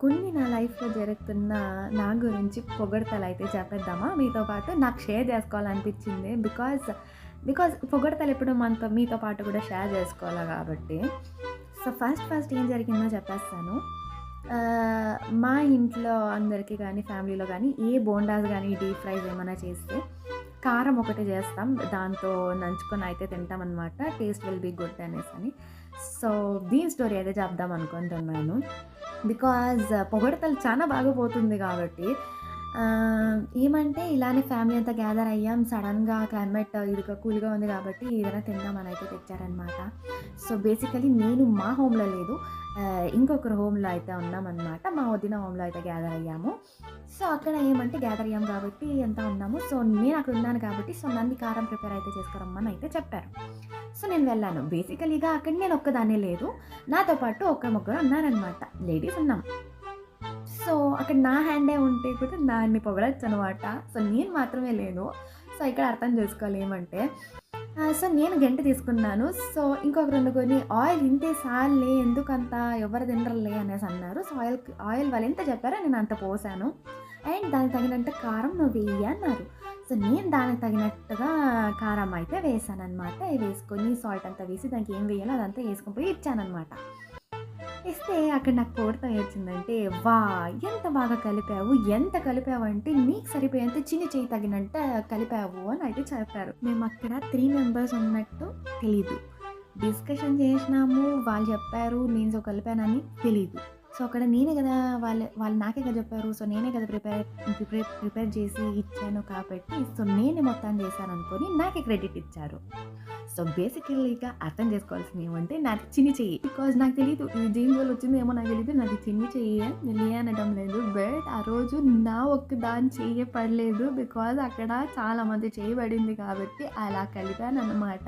కొన్ని నా లైఫ్‌లో జరుగుతున్న నా గురించి పొగడ్తలైతే చెప్పేద్దామా? మీతో పాటు నాకు షేర్ చేసుకోవాలనిపించింది. బికాజ్ పొగడ్తలెప్పుడు మీతో పాటు కూడా షేర్ చేసుకోవాలా కాబట్టి. సో, ఫస్ట్ ఏం జరిగిందో చెప్పేస్తాను. మా ఇంట్లో అందరికీ గానీ, ఫ్యామిలీలో గానీ ఏ బోండాస్ గానీ, డీప్ ఫ్రైస్ ఏమన్నా చేస్తే కారం ఒకటి చేస్తాం. దాంతో నంచుకొని అయితే తింటామనమాట. టేస్ట్ విల్ బీ గుడ్ అనేసని. సో, దీని స్టోరీ అయితే చెప్దాం అనుకుంటున్నాను. పొగడతలు చాలా బాగా పోతుంది కాబట్టి ఏమంటే ఇలానే ఫ్యామిలీ అంతా గ్యాదర్ అయ్యాం. సడన్‌గా క్లైమేట్ ఇదిగా కూల్‌గా ఉంది కాబట్టి ఏదైనా తిందామని అయితే తెచ్చారనమాట. సో, బేసికల్లీ నేను మా హోమ్‌లో లేదు. ఇంకొకరు హోమ్‌లో అయితే ఉన్నామనమాట. మా వదిన హోమ్‌లో అయితే గ్యాదర్ అయ్యాము. సో, అక్కడ ఏమంటే గ్యాదర్ అయ్యాం కాబట్టి అంతా ఉన్నాము. సో, నేను అక్కడ ఉన్నాను కాబట్టి నన్ను కారం ప్రిపేర్ అయితే చేసుకురమ్మని అయితే చెప్పారు. సో, నేను వెళ్ళాను. బేసికల్లీగా అక్కడ నేను ఒక్కదాన్నే లేదు. నాతో పాటు ఒక ముగ్గురు ఉన్నారనమాట. లేడీస్ ఉన్నాం. సో, అక్కడ నా హ్యాండే ఉంటే కూడా దాన్ని పొగడొచ్చనమాట. సో, నేను మాత్రమే లేదు. సో, ఇక్కడ అర్థం చేసుకోవాలి ఏమంటే సో, నేను గెంటె తీసుకున్నాను. సో, ఇంకొకరు వండుకొని ఆయిల్ ఇంతే సాల్లే ఎందుకంత ఎవరు తినరులే అనేసి అన్నారు. సో, ఆయిల్ వాళ్ళు ఎంత చెప్పారో నేను అంత పోసాను. అండ్ దానికి తగినంత కారం నువ్వు వెయ్యి అన్నారు. సో, నేను దానికి తగినట్టుగా కారం అయితే వేసాననమాట. వేసుకొని సాల్ట్ అంతా వేసి దానికి ఏం వేయాలో అదంతా వేసుకొని పోయి ఇచ్చాననమాట. ఇస్తే అక్కడ నాకు పొగడ్త ఏమొచ్చిందంటే, ఎంత బాగా కలిపావు! ఎంత కలిపావంటే నీకు సరిపోయేంత చిన్ని చెయ్యి తగినంత కలిపావు అని అయితే చెప్పారు. మేమక్కడ 3 మెంబర్స్ ఉన్నట్టు తెలీదు. డిస్కషన్ చేసినాము. వాళ్ళు చెప్పారు. నేను సో కలిపానని తెలీదు. సో, అక్కడ నేనే కదా వాళ్ళు నాకే కదా చెప్పారు. సో, నేనే కదా ప్రిపేర్ చేసి ఇచ్చాను కాబట్టి సో, నేనే మొత్తాన్ని చేశాననుకోని నాకే క్రెడిట్ ఇచ్చారు. సో, బేసికల్లీగా అర్థం చేసుకోవాల్సింది ఏమంటే నాది చిన్ని చెయ్యి. బికాజ్ నాకు తెలీదు ఇది దేని వల్ల వచ్చిందో నాకు తెలీదు. నాది చిన్ని చెయ్యే. లే అనడం లేదు. బట్ ఆ రోజు నా ఒక్కదాని చెయ్యే పడలేదు. బికాజ్ అక్కడ చాలామంది చెయ్యి పడింది కాబట్టి అలా కలిపాననమాట.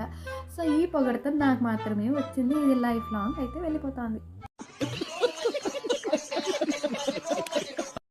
సో, ఈ పొగడ్త నాకు మాత్రమే వచ్చింది. ఇది లైఫ్ లాంగ్ అయితే వెళ్ళిపోతుంది.